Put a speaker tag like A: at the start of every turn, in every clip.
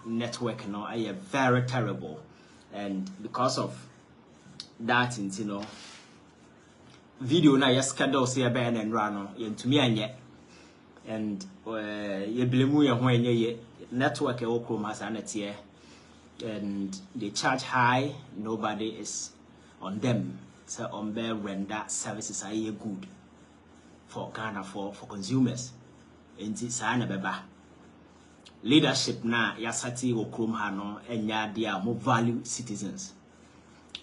A: network, you know, are very terrible, and because of that, you know, video na yes schedule say ben and run to me and you blame you when you network has an here, and they charge high. Nobody is on them, so on their render services are good for Ghana for consumers. And it's leadership na yasati okrom ha no enya dia more value citizens,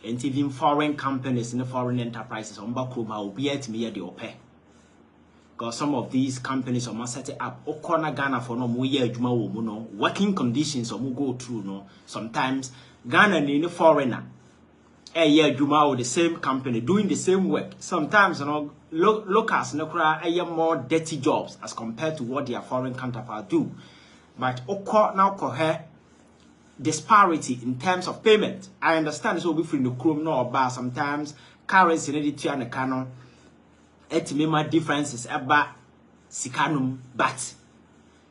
A: and even foreign companies and foreign enterprises on bakrom ha obi atimi ye de ope, because some of these companies are set up okona Ghana for no mo ye adwuma wo mu no working conditions or mo go through no sometimes Ghana ni foreigner ye adwuma with the same company doing the same work, sometimes you know locals no kra more dirty jobs as compared to what their foreign counterparts do. But now cohe disparity in terms of payment. I understand this will be free no chrome no bar sometimes currency need to an canon etimema differences about sikanum, but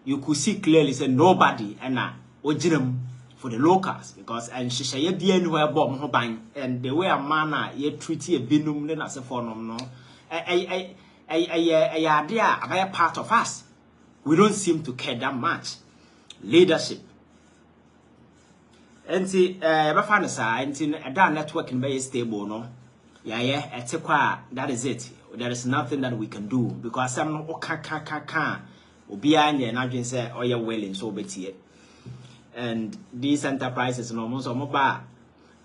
A: you could see clearly say nobody and ojinum for the locals, because and she say be anywhere bomb hoban, and the way a manner ye treaty a binum then as a form no a part of us. We don't seem to care that much. Leadership. And see, that network in very stable, no? Yeah, that is it. There is nothing that we can do, because I'm not behind and I can say, oh, you're willing, so betty. And these enterprises, no,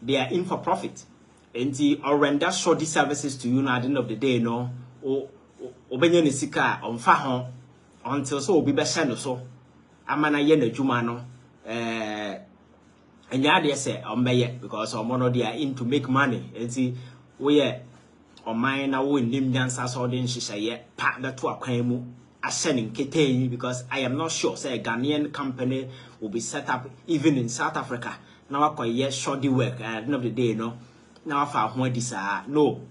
A: they are in for profit. And see, or render shoddy services to you at the end of the day, no, or Benyon Sika on Fahon until so be best so. Amana yen jumano and ya say on bay because on mono they are in to make money, and see we on mine now win nim dancers or then she say pack that to a cremu ascending Kitani, because I am not sure say a Ghanaian company will be set up even in South Africa. Now I call yes shoddy work at the end of the day, no. Now I found when this no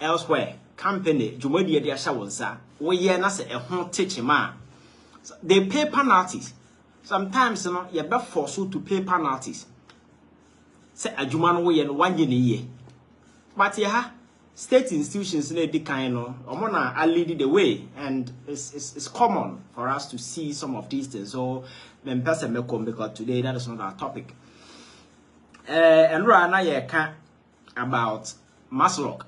A: elsewhere company Jumodi dia shawonsa we ye na say a home teaching man. They pay penalties. Sometimes you know you be forced to pay penalties. Say a juman way and 1 year. But yeah, state institutions need the kind of I lead the way, and it's common for us to see some of these things. So then person may come, because today that is not our topic. And right now you can about MASLOC.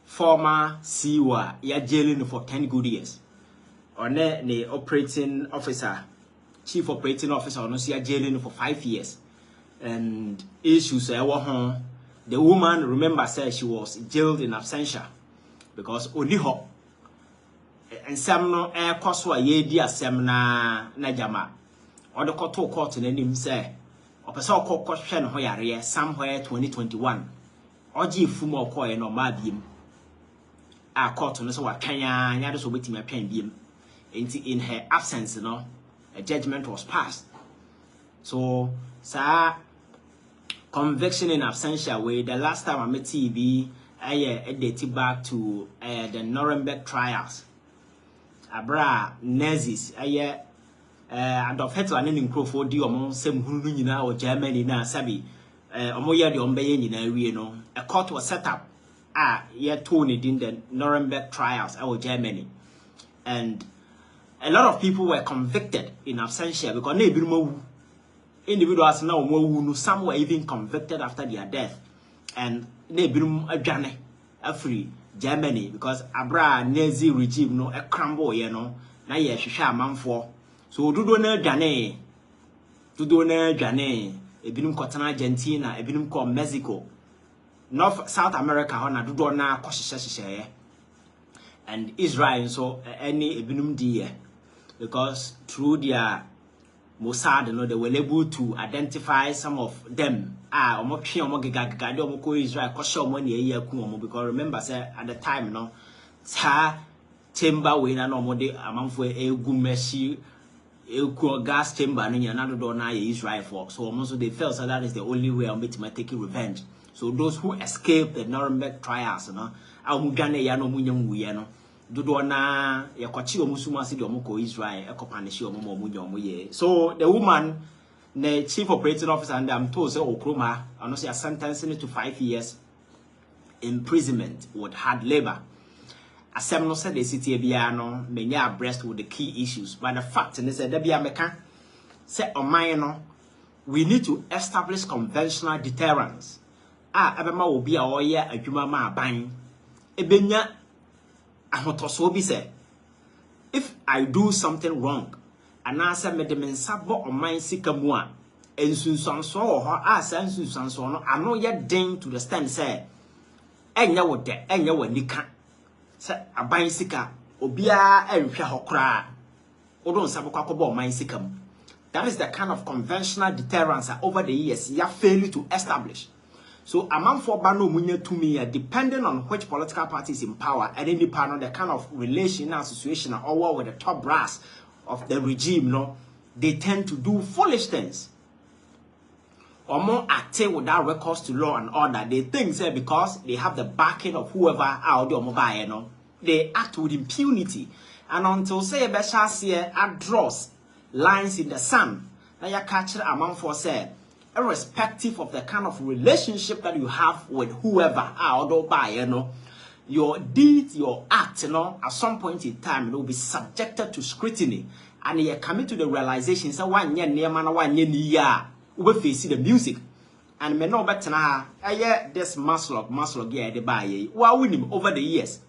A: Former CEO, you're jailing for 10 good years. Or the operating officer, chief operating officer, or no, see jailing for 5 years. And issues the woman, remember, said she was jailed in absentia because only her and some no air coswa ye dia semna najama or the court in him say or person call question hoyare somewhere 2021 or ji fumo koy no mabim a court no so wa twanya nya so betimi atwan biem. In her absence, you know, a judgment was passed. So, sir, conviction in absentia way. The last time I met TV, I dated back to the Nuremberg trials. Abra Nazis, and of Hitler and in Crawford, the among some Hununa or Germany na Sabi, Omoya the Ombayan you know. A court was set up. Year 20 in the Nuremberg trials, our Germany, and a lot of people were convicted in absentia because individuals now some were even convicted after their death, and they free Germany because Abra Nazi regime no a crumble, you know. Now yes, shisha man for so do no Jane, Jane, a binum cotton Argentina, a binum called Mexico, North South America, on a do na cautious, and Israel, so any binum dear. Because through their Mossad, you know, they were able to identify some of them. Because remember, say at the time, you know, chamber we na no more among for a good mercy, a gas chamber, and another door now Israel for. So almost they felt that is the only way I'm taking revenge. So those who escaped the Nuremberg trials, you know, dodo na yakochi omusuma si de omko Israel ekopanishi omo ye. So the woman, the chief operating officer, and I'm told say okroma and also sentencing to 5 years imprisonment with hard labor. Asem no said the city bia no menya abreast with the key issues, but the fact is that bia meka say oman no we need to establish conventional deterrence. Ebema obi a oye adwuma ma aban ebenya ahotoso bi say if I do something wrong and answer me de mensabo oman sika mu a ensunsanso wo ho asa ensunsanso no ano ye den to the stand say enya wo de enya wanika say aban sika obia enhwe ho kra odon sabo kwakobo oman sika mu. That is the kind of conventional deterrence over the years you failed to establish. So among for bano munye to me, depending on which political party is in power, and any part of the kind of relation and situation or with the top brass of the regime, no, they tend to do foolish things. Or more active without recourse to law and order. They think say because they have the backing of whoever out there mobile, you know, they act with impunity. And until say Beshas draws lines in the sand, now you catch it among for say, irrespective of the kind of relationship that you have with whoever out by, you know, your deeds, your act, you know, at some point in time, it will be subjected to scrutiny. And you come to the realization, so 1 year near man, 1 year near, we will face the music. And me know better now, this MASLOC, yeah, the buy, well, winning over the years.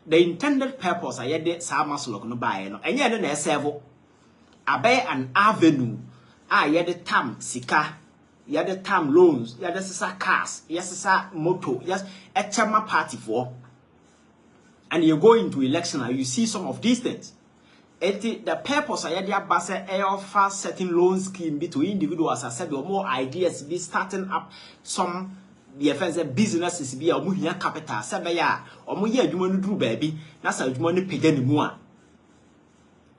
A: The intended purpose, I had this MASLOC no buy, you know, and yet then several. Abe an avenue, the term sika, the term loans, the sisa cars, yes, sisa moto, yes, a chama party for. And you go into election and you see some of these things. The purpose of the Abasa offer certain loan scheme between individuals, I said, or more ideas be starting up some the offense businesses be a muhia capital, Sabaya, or muya you want to do baby, that's how you want to pay anymore.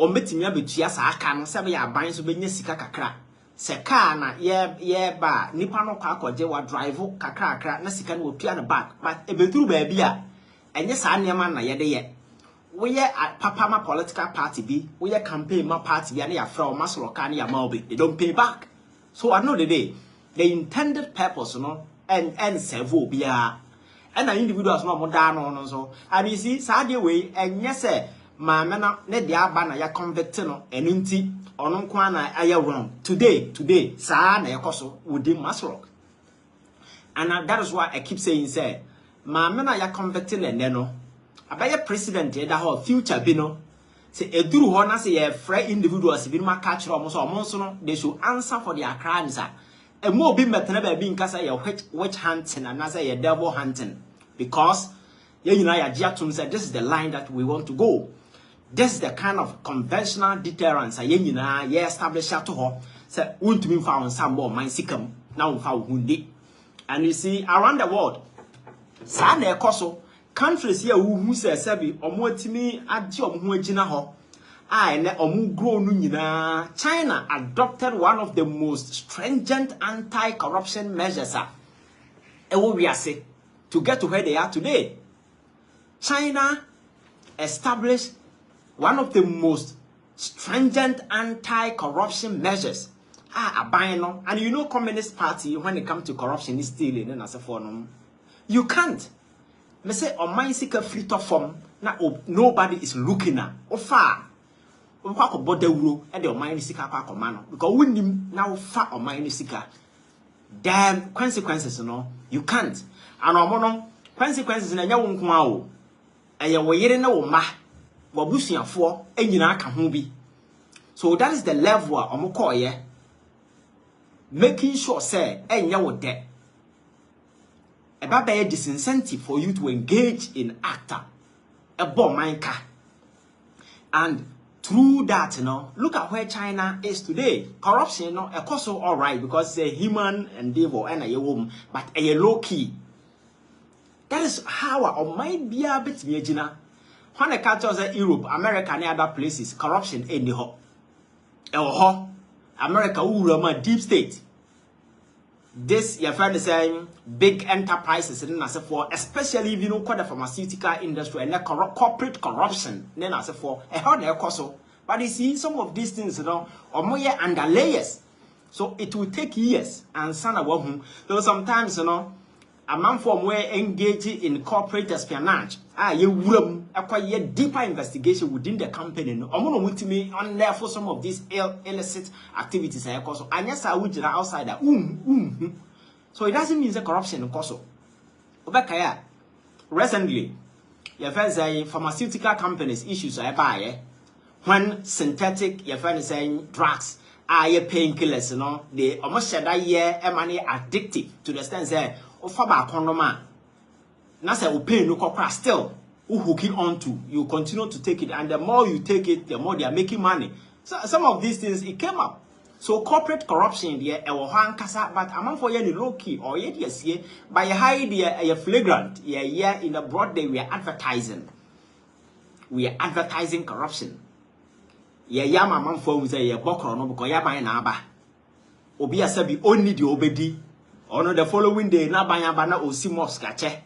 A: O metimi abetua sa aka no sebe ya ban so benya sika kakra se car na ye ba nipa no kwa akwaje wa drive kakra kakra na sika no otua na back but ebeturu ba bia enye sa niam na ye de ye we ye papa ma political party bi we ye campaign ma party bi na ya fra o MASLOC na ya ma obi they don't pay back. So I know the day the intended purpose no and serve obia and individuals no mo da no so and you see sa de we enye se Mama ne dia ba na ya convict no enu nti ono nko na aya wrong today sa na yakoso within MASLOC. And that is why I keep saying say mama na ya convict ne no abaya president e da ho future bi no say eduru ho na say ye free individuals bi ma catch ro mo so no they should answer for their crimes. E mo obi metena ba bi nkasa ye witch hunting and say ye devil hunting because ye nyina ya giatum say this is the line that we want to go. This is the kind of conventional deterrence ye establish to her. Say, won't mean found some more mind sikam now found hundi. And you see, around the world, Sana Koso, countries here who say Sebi, or more to me at Jom Huajinaho. I omu grow nunina. China adopted one of the most stringent anti-corruption measures to get to where they are today. China established one of the most stringent anti-corruption measures. And you know, Communist Party, when it comes to corruption, is stealing and as a form. You can't. Me say, on my seeker fleet of form, nobody is looking at. Or far. And the mind seeker because we now far on my seeker. Damn consequences, you know. You can't. And on consequences in a young wow. And you were hearing no ma. Wabusia for enyina ka ho bi. So that is the level of omokoye making sure say enya wo de eba be disincentive for you to engage in actor a bomb manka. And through that, you know, look at where China is today. Corruption, you know, of course, all right, because it's a human endeavor and a woman, but a low key. That is how I might be a bit major. When the cultures in Europe, America, and other places, corruption in the hot. America, my deep state. this your friend is saying big enterprises and as for especially if you know the pharmaceutical industry and the corporate corruption then as for a hard so but you see some of these things or more under layers, so it will take years and so sometimes a man from where engaging in corporate espionage you will acquire deeper investigation within the company on there for some of these illicit activities and yes I would outside so it doesn't mean the corruption also recently your friends say pharmaceutical companies issues are buy when synthetic your friend is saying drugs are painkillers they almost said that money addictive to the extent that Ofaba condoma. Na say o pain no kokra still who hooking on to you continue to take it, and the more you take it the more they are making money. So some of these things it came up. So corporate corruption there e wo hankasa but among for ye low key or ye yes ye by high there flagrant yeah in the broad day we are advertising corruption. Yeah among for we say ye bokro no because ya ban na aba obi asabi only the obedi. Ono the following day na banyaba na osi mosque ache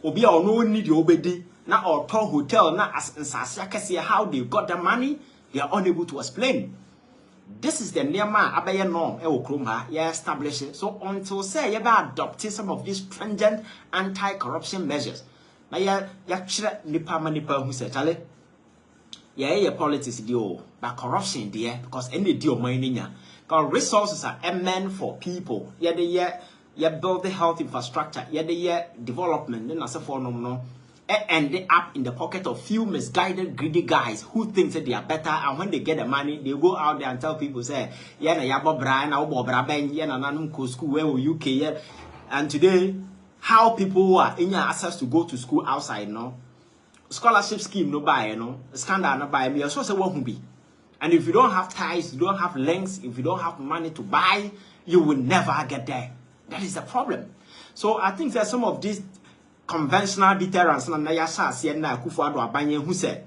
A: obi a ono need the obedi na auto hotel na as nsase akese how they got the money they are unable to explain. This is the nema abaye norm e okrom ha ya establish it. So until say you be adopting some of these stringent anti-corruption measures na ya kire nipa hu say chale ya politics deal but corruption there because any deal money nya because resources are meant for people you build the health infrastructure, the development, then as a form no, end up in the pocket of few misguided, greedy guys who think that they are better, and when they get the money, they go out there and tell people, say, yeah, na yabo Brian, na obo Braben, yeah, na nanum ko school where UK, yeah. And today, how people who are in your access to go to school outside, no, scholarship scheme no buy, scandal no buy, me also say what will be. And if you don't have ties, you don't have links, if you don't have money to buy, you will never get there. That is the problem. So I think that some of these conventional deterrents na yasa se na akufo ado abanye hu se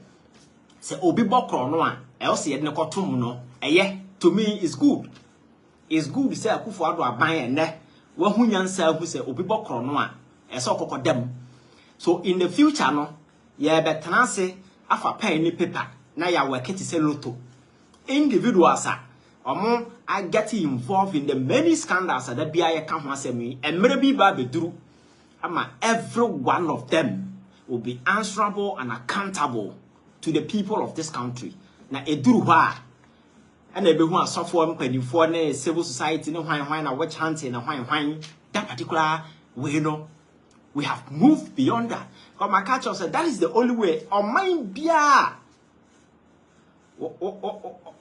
A: obi bokro no a else ye ne kotom no to me is good. It's good say akufo ado abanye ne wa hu nyansa hu se obi bokro no a ese okokodam. So in the future no ye betena se afa pen ni paper na ya work it say lotto. Individuals are getting involved in the many scandals that BIA can me and maybe Babeduru. Every one of them will be answerable and accountable to the people of this country. Now, Eduruwa and everyone suffer penny for civil society, no wine, a witch hunting, and wine, that particular way, we have moved beyond that. But my culture said that is the only way. On mind,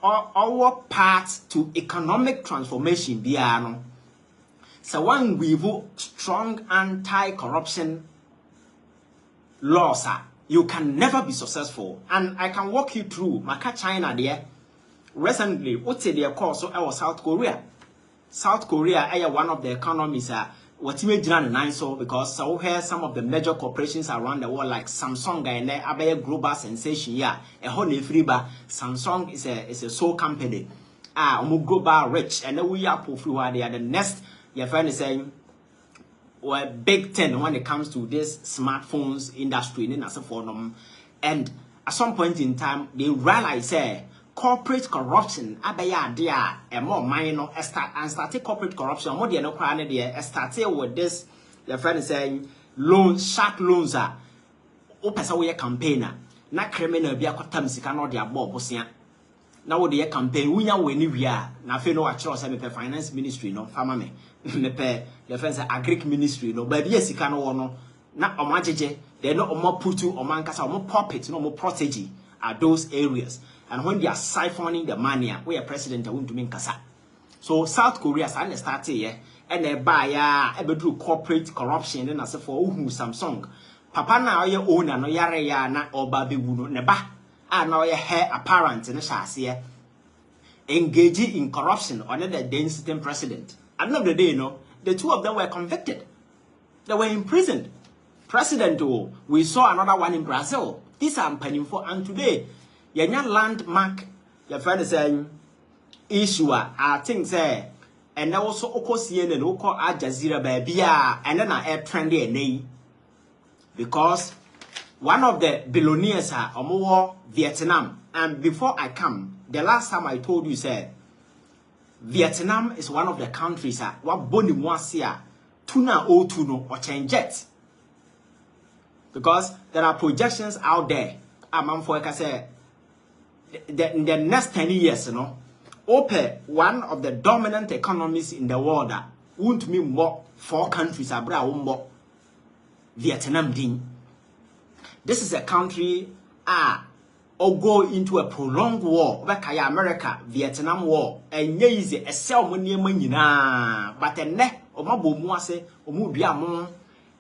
A: our path to economic transformation biano. So when we vote strong anti-corruption laws, you can never be successful. And I can walk you through Maka China there. Recently, what's their course so South Korea. South Korea is one of the economies what you may so because so here some of the major corporations around the world like Samsung and a global sensation a whole free bar. Samsung is a sole company global rich and then we are they are the next your friend is saying well big 10 when it comes to this smartphones industry and at some point in time they realize corporate corruption abaya dia and more minor started corporate corruption more than no crane there started with this your friend is saying loans sharp loans are opesa we campaigner na criminal bia kwatam sika no dia bob bosia na wo de campaign wunya we ni wia na fe no achiro say me finance ministry no fama me me pe your friend say agric ministry no ba bia sika no wo no na omajeje they no omo putu omankasa omo puppet no omo protege are those areas. And when they are siphoning the money, we are president I want to mean kasa. So South Korea started here and they buy do corporate corruption and as for Samsung. Papa na oye owner no yare ya na oba bewu ne ba. Na oye hair apparent ne shase engaging in corruption under the then sitting president. At the end of the day, the two of them were convicted. They were imprisoned. President, we saw another one in Brazil. These are painful and today. Yenya landmark, your friend is saying, issue, I think, say, and also oko CNN, oko Al Jazeera baby, and then I air trendy and because one of the billionaires are Omo Vietnam, and before I come, the last time I told you said Vietnam is one of the countries what boni mwasia tuna o tuno or change jet. Because there are projections out there. I'm for say in the next 10 years, you know, one of the dominant economies in the world won't mean more 4 countries abra Vietnam ding. This is a country or go into a prolonged war, like America, Vietnam War, and easy a sell money but a neck or mabo moise or mubiamon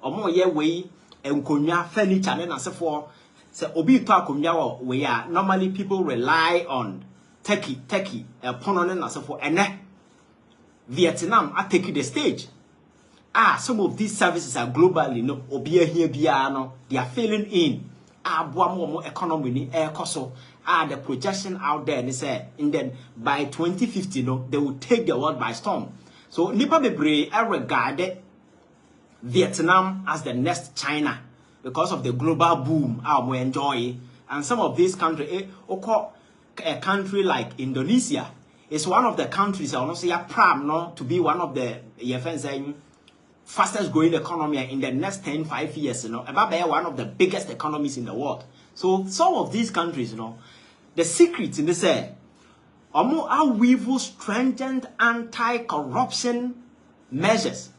A: or more year way and konya furniture and so forth. So obi to akonya we are normally people rely on turkey upon and so forth, and Vietnam are taking the stage. Some of these services are globally no obi here biano they are filling in. More economy ni air coso. The projection out there they say and then by 2050 no they will take the world by storm. So nipa bebre regarded Vietnam as the next China because of the global boom we enjoy. And some of these countries, a country like Indonesia is one of the countries I want to say proud no to be one of the fastest growing economy in the next 5 years, you know, about one of the biggest economies in the world. So some of these countries, you know, the secret in this are we've strengthened anti-corruption measures.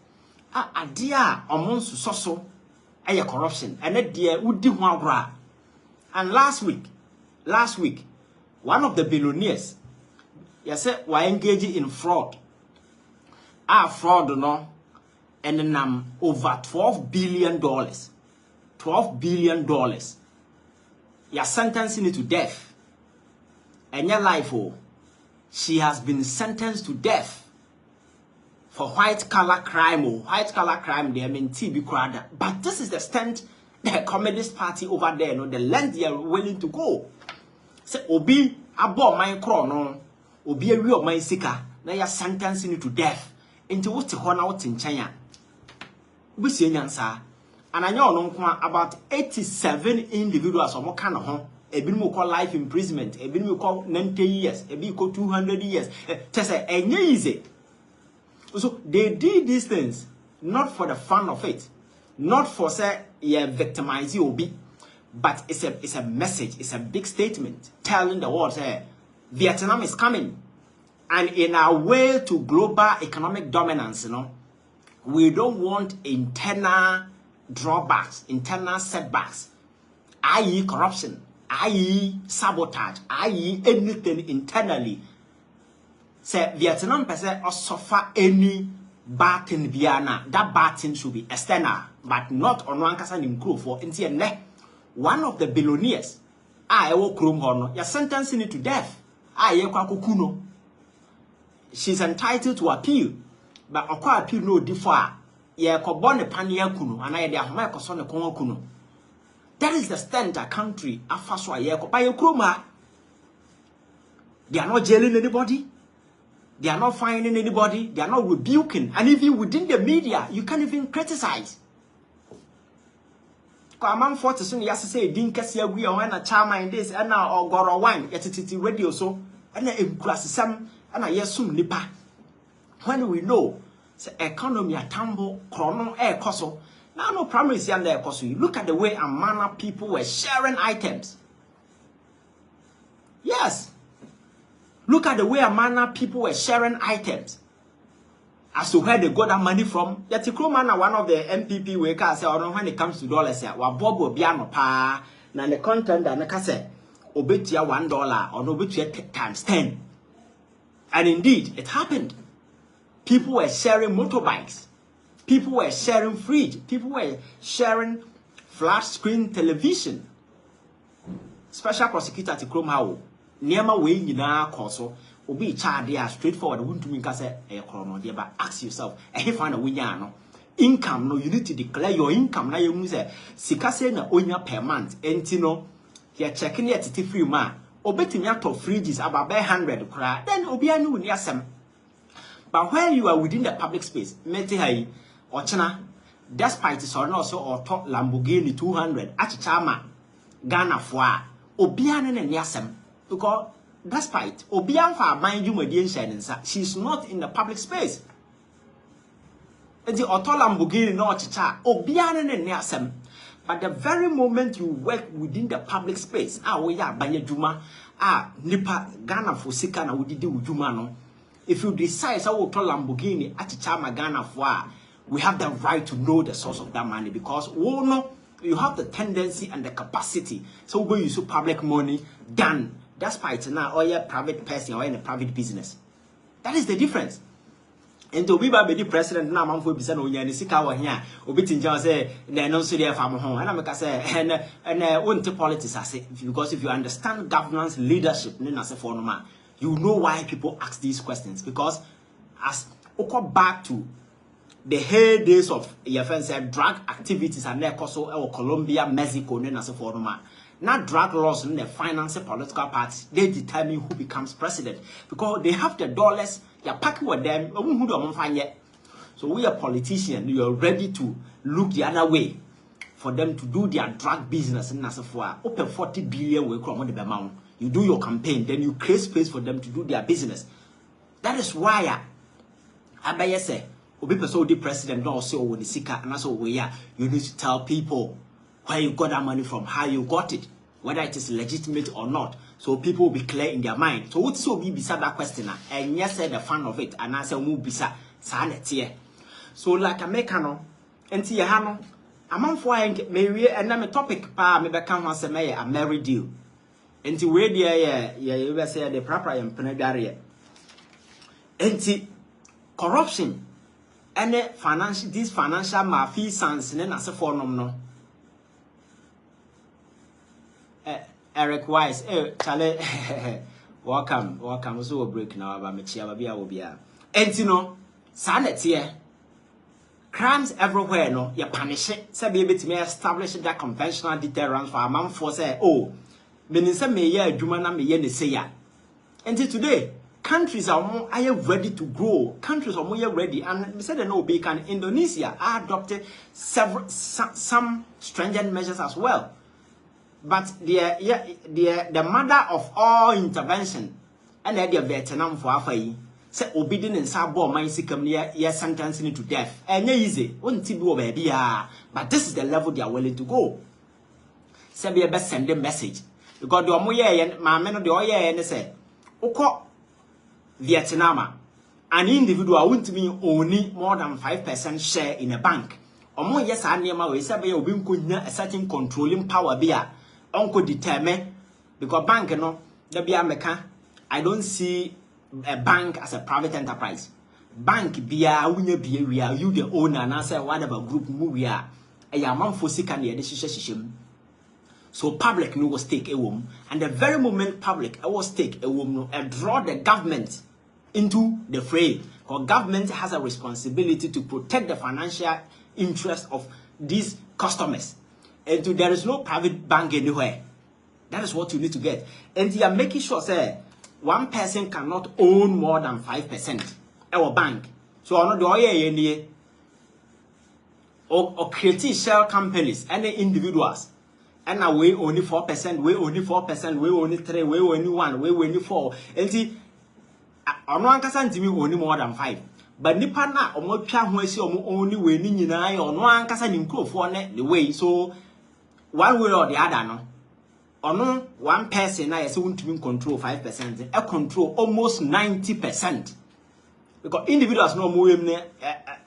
A: Adia amongst so corruption and dear would do one. And last week, one of the billionaires, said were engaging in fraud. Fraud, no. And then over $12 billion. $12 billion. You're sentencing it to death. And your life, she has been sentenced to death for white collar crime. White collar crime, they mean TB crowd. But this is the stand the Communist Party over there, no, the length they are willing to go. Say, Obi, abo my crown, Obi, a real my sika. Now you're sentencing it to death. Into what's the honor out in China. And I know about 87 individuals or more kind of home. A bit more call life imprisonment, a bit more call 90 years, a bit call 200 years. Easy. So they did these things not for the fun of it, not for say victimize you, but it's a message, it's a big statement telling the world Vietnam is coming, and in our way to global economic dominance, you know. We don't want internal drawbacks, internal setbacks, i.e. corruption, i.e. sabotage, i.e. anything internally. Say Vietnam person or suffer any bad thing Viana. That bad thing should be external, but not on one person in crew for one of the billionaires. You're sentencing it to death. She's entitled to appeal. But okwa appeal no differ. Ye ko born pania kunu and I de ahoma ekoso ne kon kunu. That is the stand a country afaso ye ko by kroma. They are not jailing anybody. They are not fining anybody. They are not rebuking. And even within the media, you can't even criticize. Ko amam forte so ya say din kase agu ya na chama in this and na ogoro wan yetiti radio so and na emkurasesam and na yesum nipa. When we know the economy a tumble, chrono air coso, now no promise and air coso. You look at the way and manner people were sharing items. Yes. Look at the way and manner people were sharing items. As to where they got that money from. Yet man one of the MPP workers say, when it comes to dollars, wa Bob will be pa na the content and the say obetia $1 or no obetia times 10. And indeed, it happened. People were sharing motorbikes. People were sharing fridge. People were sharing flat screen television. Special prosecutor at Kromao. Never way in our course. Obi charge there straightforward. Wouldn't mean say a chrono there, but ask yourself, if find a winner income, no, you need to declare your income. Now you say Sikase na onya per month. And you know, you're checking it at free man. Obeti me out of fridges about 100 cry. Then Obi anu ni asem. But when you are within the public space, mete hai ochena despite so no so or top Lamborghini 200 achichama Ghana foa obia ne ne asem because despite obia fa mind you medien shenensa she's not in the public space. The auto Lamborghini no chicha obia ne ne asem. But the very moment you work within the public space, we are banye juma, nipa Ghana for sika na udidi ujuma no. If you decide so to Lamborghini atichama Ghana for, we have the right to know the source of that money because we know you have the tendency and the capacity. So we use public money than despite now or your private person or in a private business. That is the difference. And to be the president now, man for be no nya sika wa here. Obi tinja say na no so dey fam ho. And I make say and won't politics as because if you understand governance leadership, na say for no man, you know why people ask these questions because as we go back to the heydays of your friends said drug activities and there also Colombia, Mexico, na say for no man. Not drug laws in the finance political parties, they determine who becomes president because they have the dollars. You're packing with them. So we are politicians. You are ready to look the other way for them to do their drug business. And as for open 40 billion, we come on the amount. You do your campaign, then you create space for them to do their business. That is why I say, Obi person the president don't say oh the sika and that's where you need to tell people where you got that money from, how you got it, whether it is legitimate or not. So people will be clear in their mind. So what's so be beside that question? And yes, said the fun of it, and I say move beside sanity. So like a mechano, and see hano, a man for maybe and I'm a topic pa me become once a mayor a married deal. And to where you say the proper and penegaria. And see corruption and financial this financial malfeasance and as a form no. Eric Wise, Charlie, welcome. So break now about me, Chia, Babia, Obia. And you know, sanity here. Crimes everywhere, no, you punish it. Say, baby, to me establish that conventional deterrence for a man for say, oh, Minister Mayor, Jumana, me, say ya. And today, countries are more ready to grow. Countries are more ready. And we said, no, can Indonesia adopted some stringent measures as well. But the mother of all intervention and the Vietnam for Afai say obedient and sabo mind come near sentencing to death. And easy, won't be baby. But this is the level they are willing to go. Say be best send a message. Because the Omoye and my men of the Oye and say, Oko Vietnam, an individual won't mean only more than 5% share in a bank. Omo yes, I near my way, say be a certain controlling power beer. Uncle determine because bank no there be America. I don't see a bank as a private enterprise. Bank bia we are you the owner and I say whatever group we are a man for sick and the so public no was take a womb and the very moment public I was take a womb and draw the government into the fray because government has a responsibility to protect the financial interest of these customers. And there is no private bank anywhere. That is what you need to get. And you are making sure, say, one person cannot own more than 5% our bank. So I know the or create shell companies, any individuals. And now we only 4%, we only 4%, we only 3, we only 1, we only 4. And see, I know only more than 5. But nipa na omo twa ho asi omo only we ni nyina ya ono ankasa ni nkrofo ne the way so one way or the other no ono one person na yese wontumi control 5% e control almost 90% because individuals no mo wem ne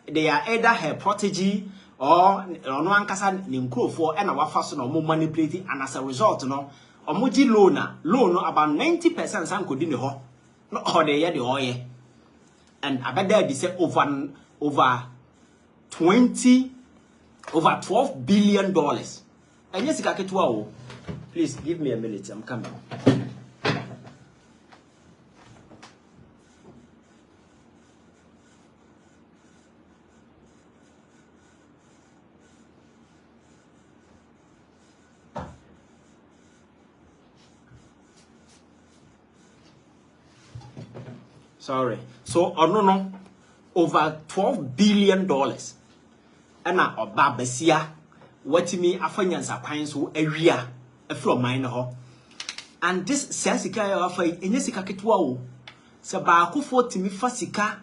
A: they are either her protege or ono ankasa ni nkrofo e na wafa so no mo manipulate and as a result no omo gi loan no about 90% sankodi ne ho no or dey the oye. And I bet there they say over $12 billion. And yes, please give me a minute. I'm coming. Sorry. So, no. over $12 billion. And now, Babasia, what me afanyansa kwan so awia from mine ho. And this sensika offer enyesika ketwa wo. Se ba akofo timi fasika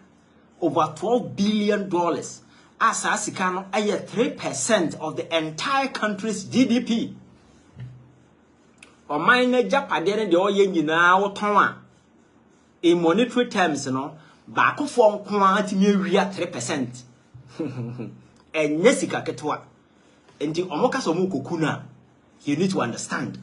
A: over $12 billion. As asika no aye 3% of the entire country's GDP. Or mine Japade de oye nyina wo ton a in monetary terms no ba akofo nko atimi awia 3%. Enyesika ketwa. Enti omoka so mu kokuna, you need to understand.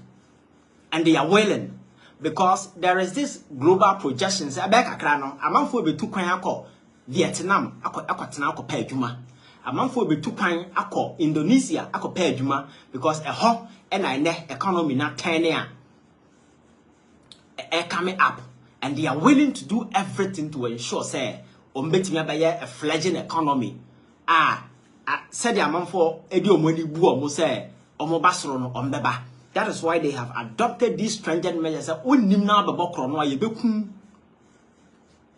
A: And they are willing, because there is this global projections. Abeka krano, amanfo be tu kwan akọ Vietnam, akotena akọ pa adwuma. Amanfo be tu kwan akọ Indonesia, akọ pa adwuma, because ho na ne economy na turning coming up, and they are willing to do everything to ensure say ombetimi abaye a fledgling economy. Said the amount for edi omoni bu omo say omo basoro no ombeba. That is why they have adopted these stringent measures. Say unnim na obekro no ye bekum.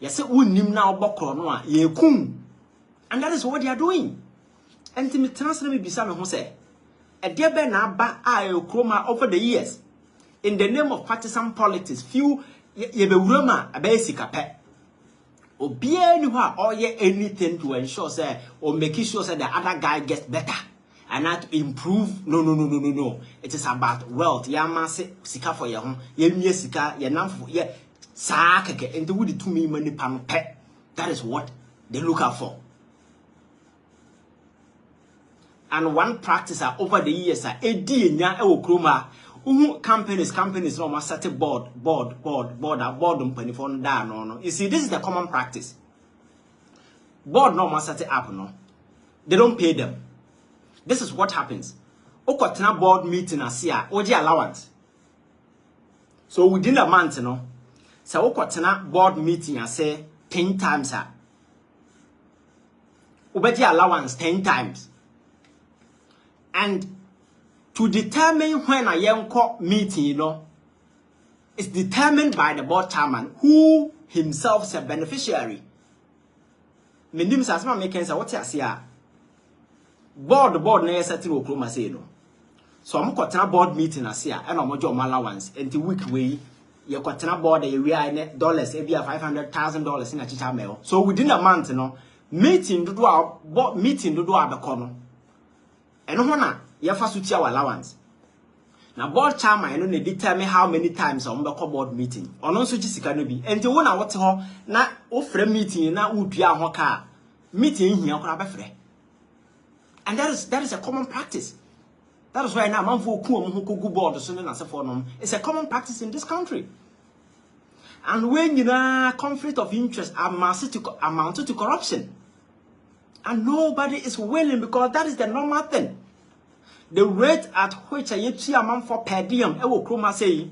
A: Yes, say unnim na obekro no ye kum. And that is what they are doing. And me transfer me bisa me ho say e de be na aba kroma over the years in the name of partisan politics. Few ye be wurama abai sikape. Obia ni ho or anything to ensure say or make sure say the other guy gets better and not to improve. No. It is about wealth. Ya mase sika for your home. Ye mie sika ye nam for ye sa keke enti wudi tumi mani pam pe. That is what they look out for. And one practice over the years edi nya e wo kroma companies no must set a board phone down no. You see, this is the common practice. Board no must set it up no. They don't pay them. This is what happens. Okotena board meeting asia oji allowance. So within a month no, so okotena board meeting ase 10 times obeji allowance 10 times. And to determine when a young meeting, you know, is determined by the board chairman, who himself is a beneficiary. Mendim sasma making say what you see board na setting okroma say no. So I'm kwatena board meeting asia and omojo allowance until week way ye kwatena board e we are dollars e bia $500,000 in a chicha mail. So within a month no meeting do board meeting do abeko no. Eno ho na ye fa suti our allowance. Na board chairman no dey determine how many times on be board meeting. Ono nso gisika no bi. Enti wo na wote ho na wo frɛ meeting na udua ho ka meeting hia kora be frɛ. And that is a common practice. That is why now manfo ku om ho kogu board so na sefo no. It's a common practice in this country. And when you know conflict of interest amounted to corruption. And nobody is willing, because that is the normal thing. The rate at which a amount for per diem, say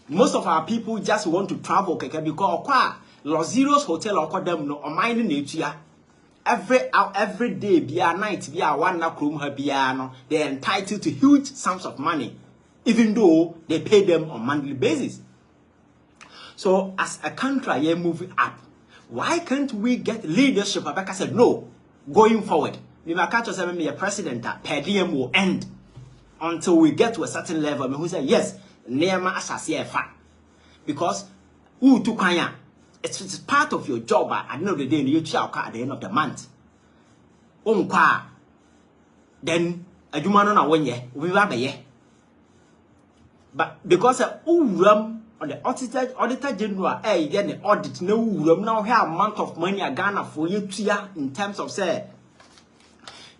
A: most of our people just want to travel because Los Zeros Hotel or them no or mining nature every day, be a night, be a 1 room, they're entitled to huge sums of money, even though they pay them on monthly basis. So as a country, you're moving up. Why can't we get leadership? Rebecca said, no, going forward. Me a president, per diem will end until we get to a certain level. Who say, yes, Nema Asasi fa. Because who to Kanya? It's part of your job at the end of the day, you chow at the end of the month. Then a human on a 1 year, we have a year. But because on the auditor general, get the audit, no room now have amount of money a Ghana for you to in terms of say,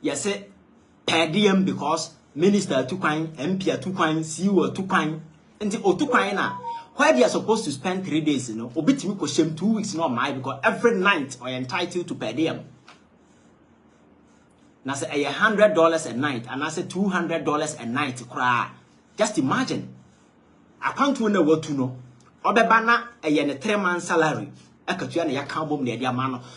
A: yes, per diem, because minister 2 coin, MP 2 coin, CEO 2 coin, and the 2 coin now. Why they are supposed to spend 3 days, you know, obit me could shame 2 weeks, not my, because every night are entitled to per diem. Now say $100 a night, and I say $200 a night. Just imagine. I can't know what to know. Obebana a 3 month salary.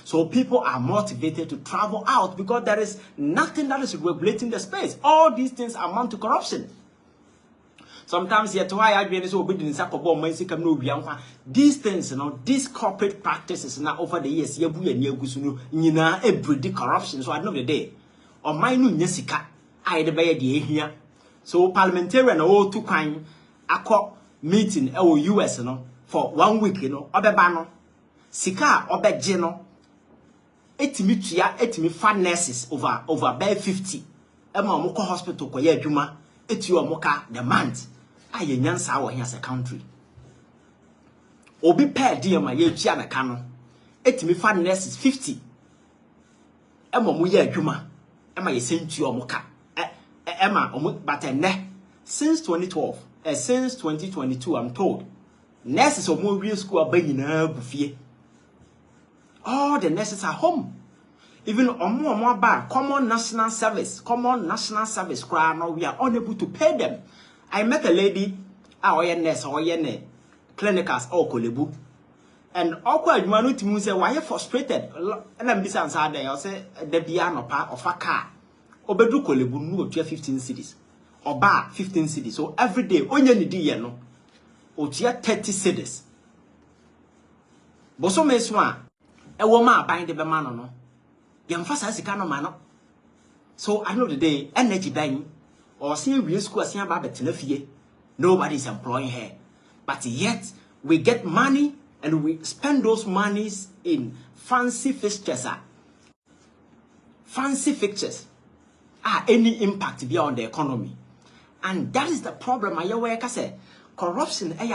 A: So people are motivated to travel out because there is nothing that is regulating the space. All these things amount to corruption. Sometimes yet why I been so big in Sakobo, Mexican no bianca. These things, these corporate practices now over the years, Yabu and Yagusunu, Nina, every corruption. So I know the day. Or my new Jessica, I the bay here. So parliamentarian all too kind, a court meeting our US for 1 week, Obebano, Sika, Obejeno, 80 fan nurses over by 50. Emma Moko Hospital, Koya Juma, Etio Moka, the month. I nyansa wo here as a country. Obi pair dear my ye chiana cano. Etimi fa nurses 50. Emma mu ye adwuma. Emma ye senti omoka. Emma but since 2012, since 2022 I'm told. Nurses of more real school are nyina gufie. All the nurses are home. Even on more bad common national service cry now we are unable to pay them. I met a lady, nurse or clinicals or kolebu. And awkward manu to say, why you frustrated? And I'm beside there, I'll say the piano part of a car. Obedu kolebu no 15 cities. Or bar 15 cities. So every day, only the no. Otia 30 cities. Boso meswa, a woman buying the bemano no. Yamfasa sikano mano. So I know the day energy buying. Or seeing real school as nobody is employing her. But yet, we get money and we spend those monies in fancy fixtures. Fancy fixtures. Any impact beyond the economy. And that is the problem. I say corruption. So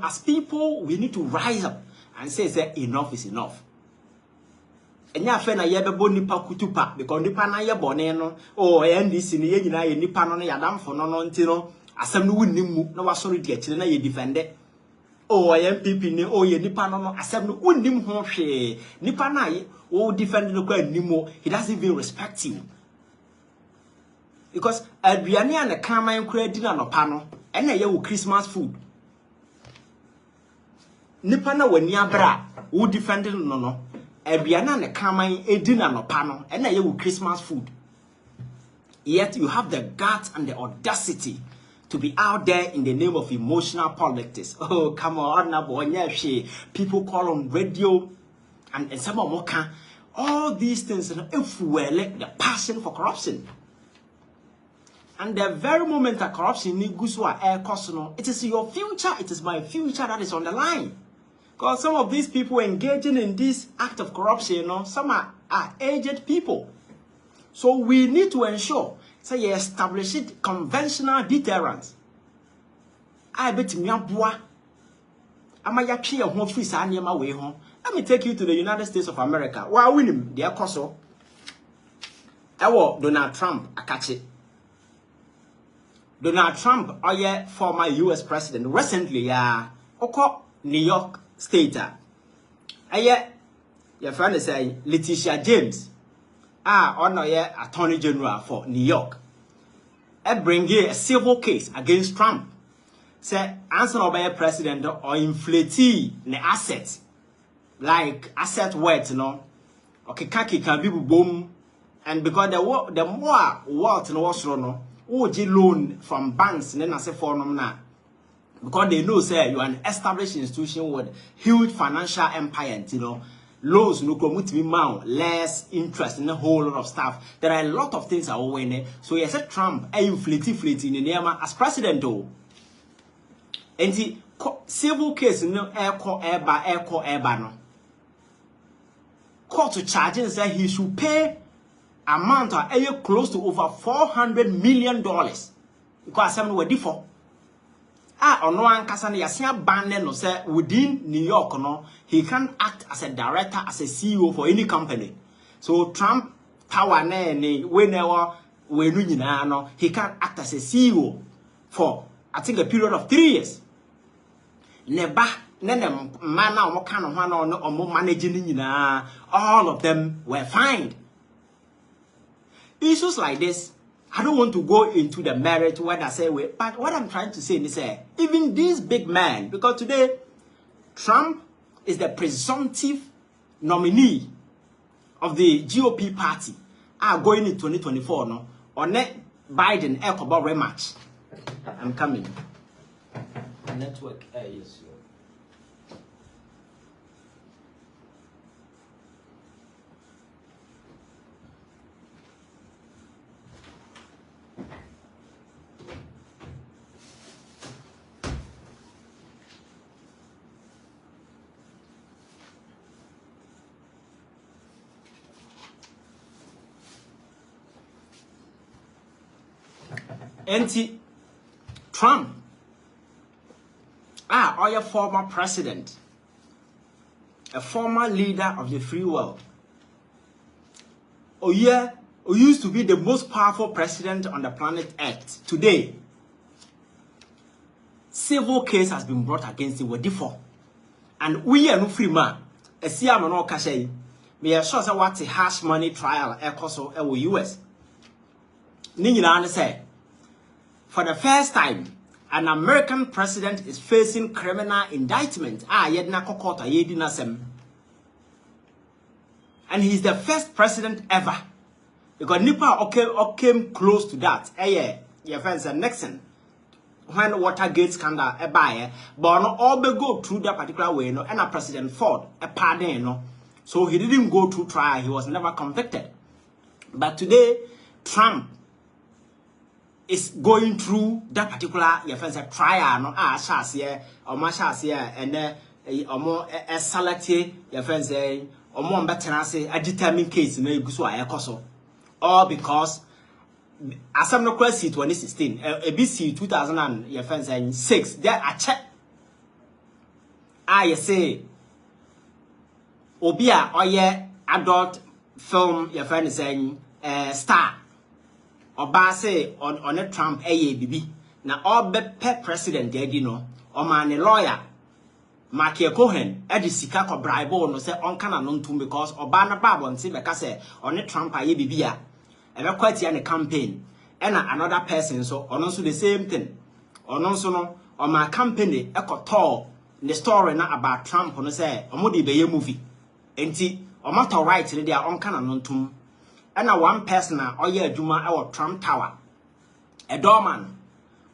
A: as people, we need to rise up and say enough is enough. Enya fe na yebebo nipa kutupa because nipa na ye bone no NDC ni ye nyina ye nipa no ya damfo no nti no asem no wunnim mu na wasori de akire na ye defende MPP ni ye nipa no asem no wunnim ho hwe nipa na ye defend no kwa nimo he doesn't even respect you because aduane an kraman kura di na no pa no na ye wo Christmas food nipa na wani abra wo defend no Ebiana ne kamai edina no pano and na Christmas food. Yet you have the guts and the audacity to be out there in the name of emotional politics. Oh, come on, people call on radio and some more can all these things fuel the passion for corruption. And the very moment that corruption it is your future, it is my future that is on the line. Because some of these people engaging in this act of corruption, some are aged people. So we need to ensure, say, you establish it conventional deterrence. Let me take you to the United States of America. Why winning their coso? Donald Trump, Akachi. Donald Trump, former US president, recently, New York State. Your friend is saying Letitia James. Attorney General for New York. Bring here a civil case against Trump. Say answer by a president or inflate the assets. Like asset worth, Okay, kaki can be boom. And because the more wealth was loan from banks and then I say for now. Because they know, say, you are an established institution with huge financial empire, loans, no mount, less interest in a whole lot of stuff. There are a lot of things are winning. So you said Trump, inflate in the name as president, though. And the civil case, no air no. Court to charge and say he should pay amount of close to over $400 million. Because some were default. No one can no say within New York, he can act as a director, as a CEO for any company. So Trump power whenever he can act as a CEO for I think a period of 3 years. Managing all of them were fined. Issues like this. I don't want to go into the merit when I say but what I'm trying to say is even this big man, because today Trump is the presumptive nominee of the GOP party, are going in 2024 on Biden about rematch. I'm coming. Network is Trump, or your former president, a former leader of the free world, who used to be the most powerful president on the planet Earth. Today, civil case has been brought against him with default, and we are no free man. A CMO Kashay, we are sure what a hash money trial echoso US. Nina say. For the first time, an American president is facing criminal indictment. And he's the first president ever. Because Nipa came close to that. Your friends Nixon. When Watergate scandal but no all go through that particular way, no, and a President Ford, a pardon, no. So he didn't go through trial, he was never convicted. But today, Trump is going through that particular trial, no, and a select your friends say, or more better say a determined case, no, all because as I'm not quite 2016, ABC 2006, there I check. I say, Obia or adult film, your friend is saying, star. Oba say on a Trump bibi na all be president dey no o man lawyer Mark Cohen e sika ko bribe no say on kana no ntum because oba na babo nti be ka say on Trump bibi a e be kwati an campaign and another person so ono so the same thing ono so no o ma campaign e koto the story na about Trump no say omo de be ye movie enti o matter right dey on kana no ntum. And one person or yeah, Juma our Trump Tower. A doorman.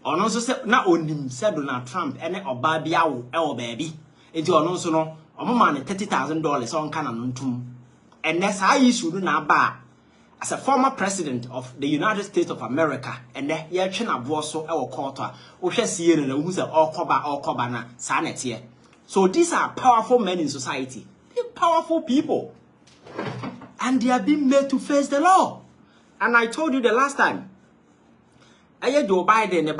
A: Or no so na onim said Donald Trump and or Babia or baby. Into or no so no or man $30,000 on canon tum. And that's how you should now bar as a former president of the United States of America and the year China Bosso our quarter, or see and who's a all cobana sanet here. So these are powerful men in society. They're powerful people. And they are being made to face the law. And I told you the last time. Joe Biden,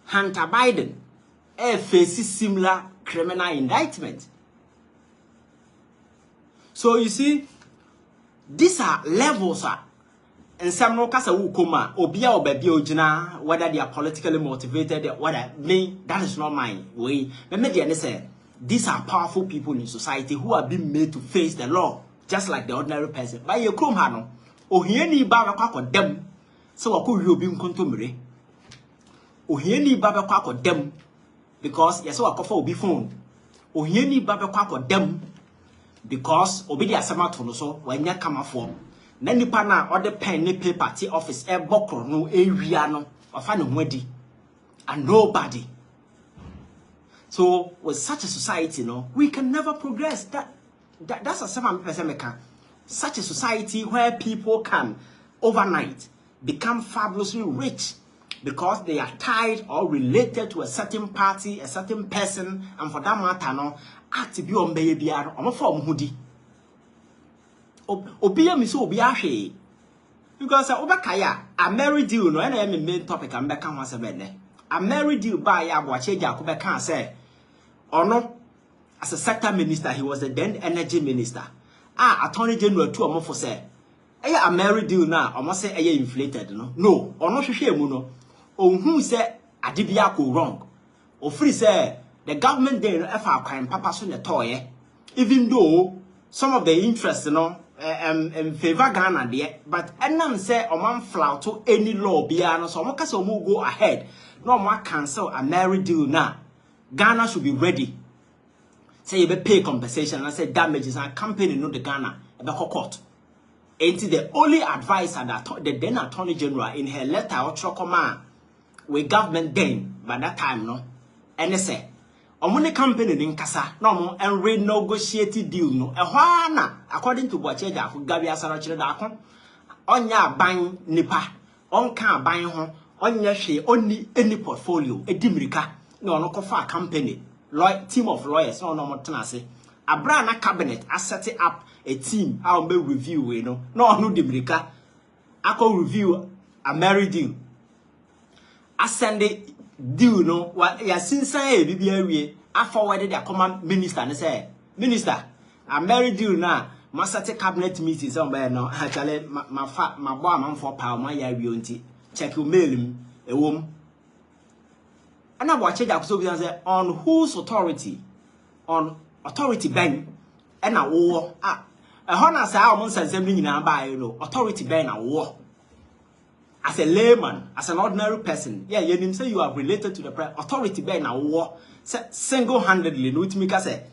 A: Hunter Biden, faces similar criminal indictment. So you see, these are levels. And some no kasa wukoma, obia obebi ojina, whether they are politically motivated, whether me, that is not my way. But me say. These are powerful people in society who are being made to face the law, just like the ordinary person. By your chrome hano, oh, here ni baba kwa dem, so I could you be contumere. Oh, here ni baba kwa dem, because yes, so I will be phone. Oh, here ni baba kwa dem, because obedi asama tono so when you come from. Then you pana or the pen ni paper tea office a bokro no area no or find a wedi and nobody. So with such a society, no, we can never progress. That's a 7%. Such a society where people can overnight become fabulously rich because they are tied or related to a certain party, a certain person, and for that matter, no, act to be on baby or form hoodie. Obia mi so obia hwe because obakaya a married deal no na me main topic am beka ho sebene a married deal ba ya boache ja ko beka say ono as a sector minister he was the then energy minister attorney general to omo for say a married deal na omo say inflated no ono hwehwe mu no ohun say adibia ko wrong o free say the government dey no efa kwan papa so ne toye even though some of the interests favor Ghana there, but enam say oman flout to any law biano so omo kase omo go ahead no omo cancel a marriage deal now. Ghana should be ready. Say you be pay compensation and say damages and campaign no the Ghana e be court. And the only advisor that the then Attorney General in her letter or command with government then by that time no and they say Omuni company in Kasa no and renegotiated deal no according to Bocheja who Gabi Asarachira Dako onya buying nipa on can buying home onya she only any portfolio a dimrika no kofa company team of lawyers no motanase Abrana cabinet I set up a team I'll be review no dimrika I can review a married deal I send it deal no what ya since I be I forwarded their command minister and say minister I married deal now Masate cabinet meeting somewhere no actually my boy man for power my ya check your mail him a woman and I watch it say on whose authority on authority bank and a war a honor say I want something in authority bank a war as a layman as an ordinary person yeah you say you are related to the authority bank a war single-handedly no to me say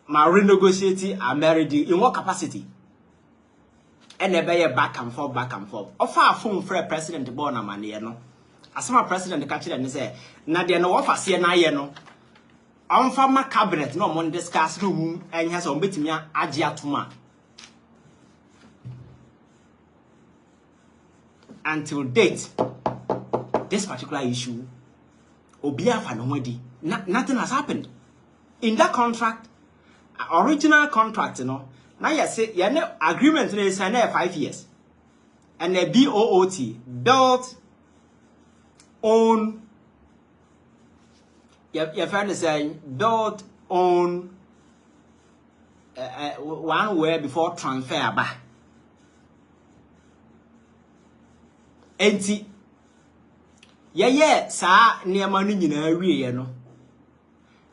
A: my renegotiate a marriage in what capacity and never back and forth offer a phone for a president born a man no as my president catch it and say na there no offer see na ye no on farmer cabinet no mon discuss no and has on betimi age atoma until date this particular issue obia fa no wadi nothing has happened in that contract original contract no now you say you know agreement is 5 years and the BOOT built on your friend is saying built on 1 year before transfer back enti sa niema no nyina wie no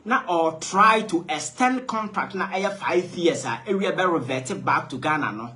A: na or try to extend contract na 5 years area be revert back to Ghana no